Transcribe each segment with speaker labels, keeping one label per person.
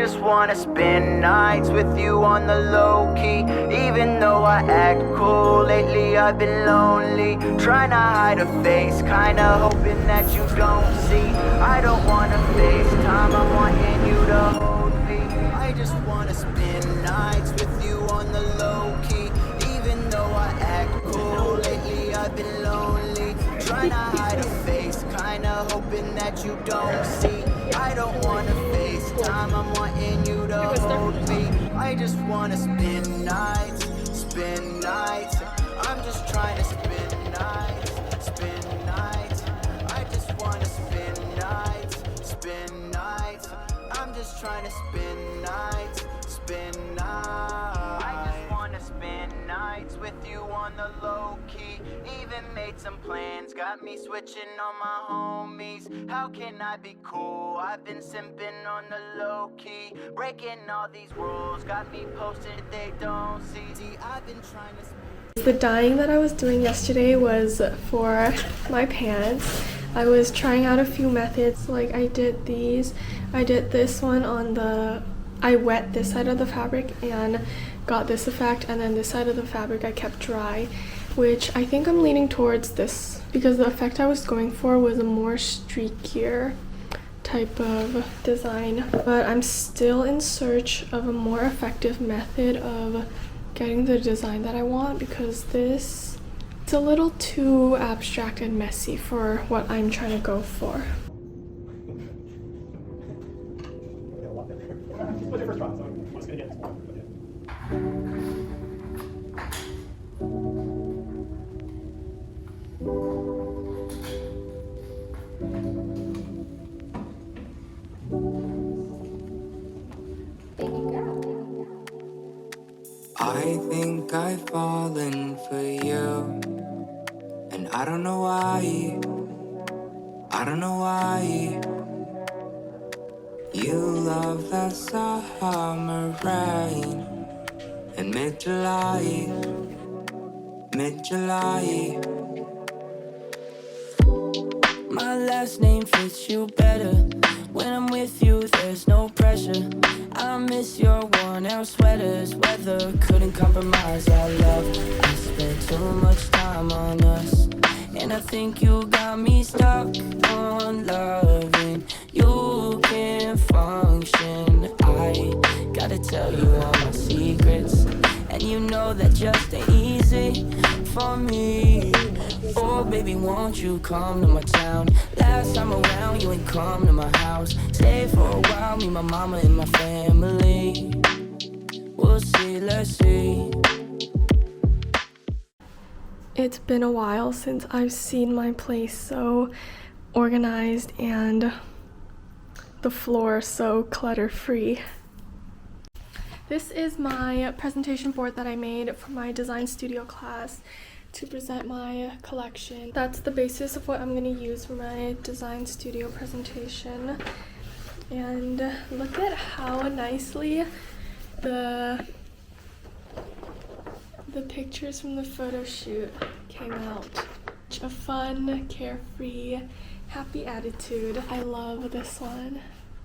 Speaker 1: just wanna spend nights with you on the low key. Even though I act cool, lately I've been lonely. Trying to hide a face, kinda hoping that you don't see. I don't wanna FaceTime, I'm wanting you to hold me. I just wanna spend nights with you on the low key. Even though I act cool, lately I've been lonely. Trying to hide a face, kinda hoping that you don't see. I don't wanna FaceTime, I'm wanting you to hold me. I just wanna spend nights, spend nights. I'm just trying to spend nights, spend nights. I just wanna spend nights, spend nights. I'm just trying to spend nights, spend nights. I just wanna spend nights with you on the low key. Even made some plans, got me switching on my homies. How can I be cool? I've been simping on the low key, breaking all these rules, got me posted they don't see. See, I've been trying to.
Speaker 2: The dyeing that I was doing yesterday was for my pants. I was trying out a few methods, like I did these. I did this one on the, I wet this side of the fabric and got this effect, and then this side of the fabric I kept dry, which I think I'm leaning towards this because the effect I was going for was a more streakier type of design. But I'm still in search of a more effective method of getting the design that I want, because this, it's a little too abstract and messy for what I'm trying to go for.
Speaker 3: I think I've fallen for you, and I don't know why, I don't know why. You love that summer rain in mid-July, mid-July. My last name fits you better. When I'm with you, there's no pressure. I miss your worn-out sweaters. Weather couldn't compromise our love. I spent too much time on us, and I think you got me stuck on loving. You can't function. I gotta tell you all my secrets, and you know that just ain't easy for me. Oh baby, won't you come to my town? Last time around you ain't come to my house. Stay for a while, me, my mama and my family. We'll see, let's see.
Speaker 2: It's been a while since I've seen my place so organized and the floor so clutter-free. This is my presentation board that I made for my design studio class to present my collection. That's the basis of what I'm going to use for my design studio presentation. And look at how nicely the pictures from the photo shoot came out. A fun, carefree, happy attitude. I love this one.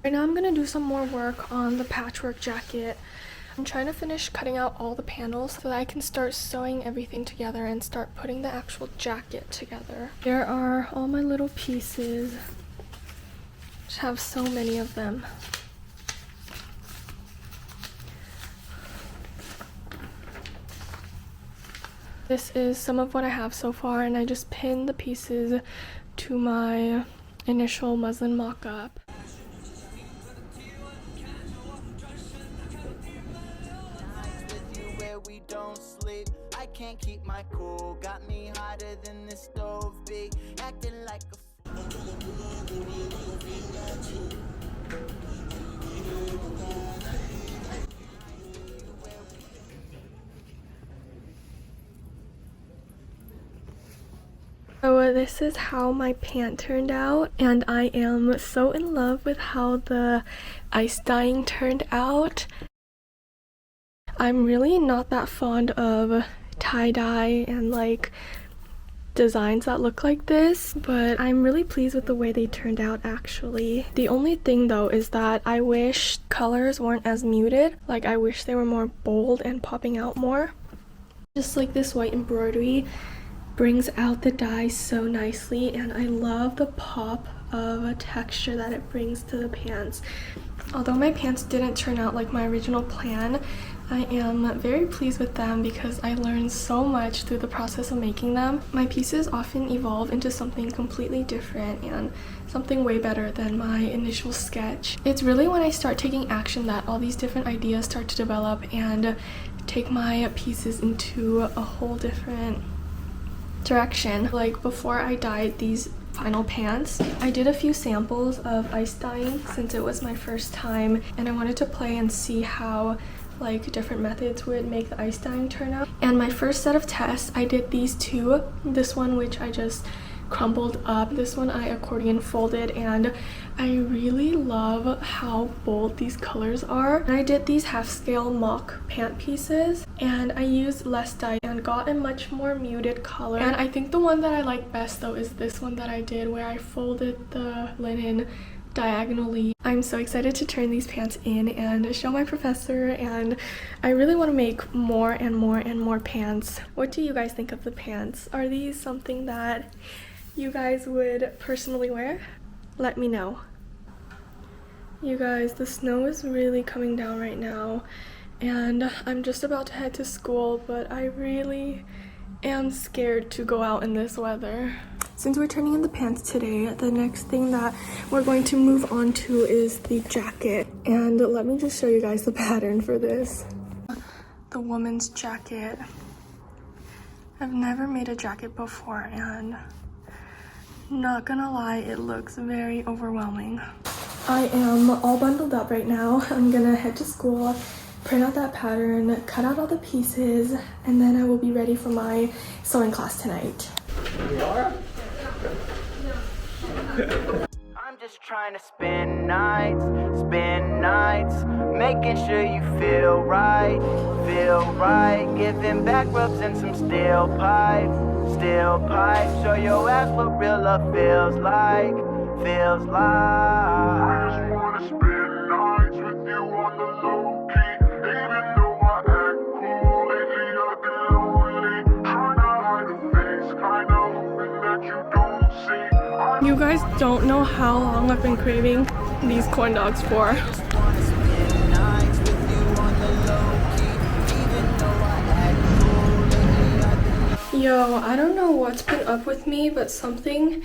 Speaker 2: Right now I'm going to do some more work on the patchwork jacket. I'm trying to finish cutting out all the panels so that I can start sewing everything together and start putting the actual jacket together. There are all my little pieces. Just have so many of them. This is some of what I have so far, and I just pinned the pieces to my initial muslin mock-up.
Speaker 1: I can't keep my cool, got me hotter than the stove be, acting like a
Speaker 2: So this is how my pant turned out, and I am so in love with how the ice dyeing turned out. I'm really not that fond of tie-dye and like designs that look like this, but I'm really pleased with the way they turned out actually. The only thing though is that I wish colors weren't as muted. Like I wish they were more bold and popping out more. Just like this white embroidery brings out the dye so nicely, and I love the pop of a texture that it brings to the pants. Although my pants didn't turn out like my original plan, I am very pleased with them because I learned so much through the process of making them. My pieces often evolve into something completely different and something way better than my initial sketch. It's really when I start taking action that all these different ideas start to develop and take my pieces into a whole different direction. Like before I dyed these final pants, I did a few samples of ice dyeing since it was my first time, and I wanted to play and see how like different methods would make the ice dyeing turn out. And my first set of tests, I did these two. This one which I just crumpled up, this one I accordion folded, and I really love how bold these colors are. And I did these half scale mock pant pieces, and I used less dye and got a much more muted color. And I think the one that I like best though is this one that I did where I folded the linen diagonally. I'm so excited to turn these pants in and show my professor, and I really want to make more and more and more pants. What do you guys think of the pants? Are these something that you guys would personally wear? Let me know. You guys, the snow is really coming down right now, and I'm just about to head to school, but I really am scared to go out in this weather. Since we're turning in the pants today, the next thing that we're going to move on to is the jacket. And let me just show you guys the pattern for this. The woman's jacket. I've never made a jacket before, and not gonna lie, it looks very overwhelming. I am all bundled up right now. I'm gonna head to school, print out that pattern, cut out all the pieces, and then I will be ready for my sewing class tonight.
Speaker 1: I'm just trying to spend nights, making sure you feel right, giving back rubs and some steel pipe, show your ass what real love feels like. I just wanna spend nights with you on the low key, even though I act cool lately. I've been lonely, trying to hide a face, kinda hoping that you don't see.
Speaker 2: You guys don't know how long I've been craving these corn dogs for. Yo, I don't know what's been up with me, but something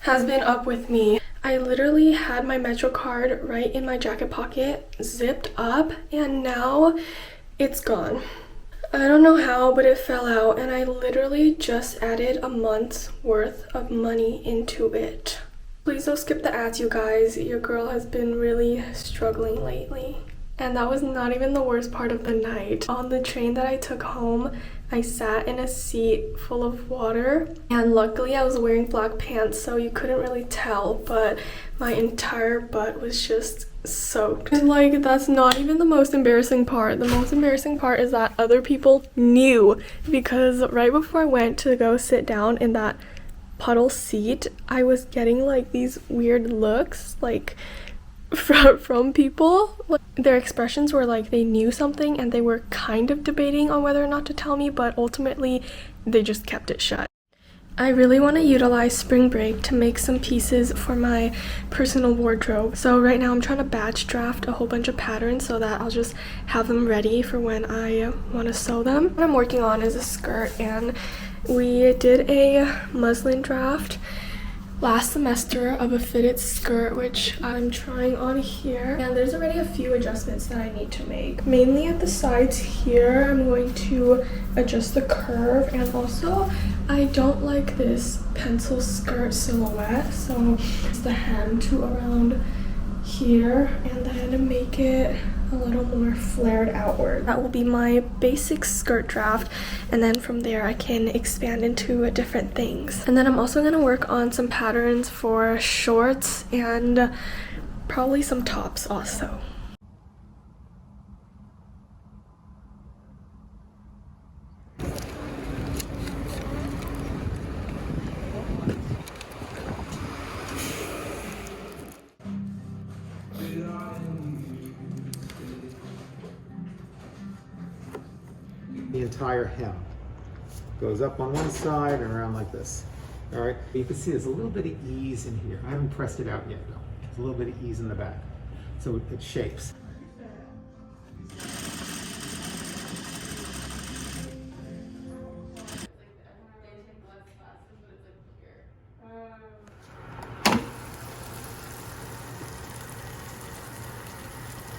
Speaker 2: has been up with me. I literally had my Metro card right in my jacket pocket, zipped up, and now it's gone. I don't know how, but it fell out, and I literally just added a month's worth of money into it. Please don't skip the ads, you guys. Your girl has been really struggling lately. And that was not even the worst part of the night. On the train that I took home, I sat in a seat full of water, and luckily I was wearing black pants, so you couldn't really tell, but my entire butt was just soaked. And like, that's not even the most embarrassing part. The most embarrassing part is that other people knew, because right before I went to go sit down in that puddle seat, I was getting like these weird looks like from people. Their expressions were like they knew something and they were kind of debating on whether or not to tell me, but ultimately they just kept it shut. I really want to utilize spring break to make some pieces for my personal wardrobe. So right now I'm trying to batch draft a whole bunch of patterns so that I'll just have them ready for when I want to sew them. What I'm working on is a skirt, and we did a muslin draft last semester of a fitted skirt, which I'm trying on here, and there's already a few adjustments that I need to make. Mainly at the sides here, I'm going to adjust the curve, and also I don't like this pencil skirt silhouette, so it's the hem to around here, and then make it a little more flared outward. That will be my basic skirt draft, and then from there I can expand into different things. And then I'm also going to work on some patterns for shorts and probably some tops also.
Speaker 4: The entire hem goes up on one side and around like this. All right, you can see there's a little bit of ease in here. I haven't pressed it out yet though. There's a little bit of ease in the back. So it shapes.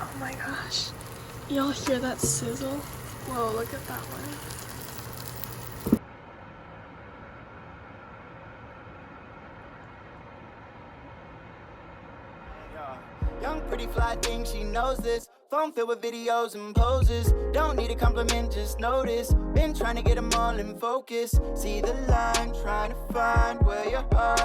Speaker 2: Oh my gosh. Y'all hear that sizzle? Whoa, look at that one.
Speaker 1: Young, pretty, fly thing, she knows this. Phone filled with videos and poses. Don't need a compliment, just notice. Been trying to get them all in focus. See the line, trying to find where your heart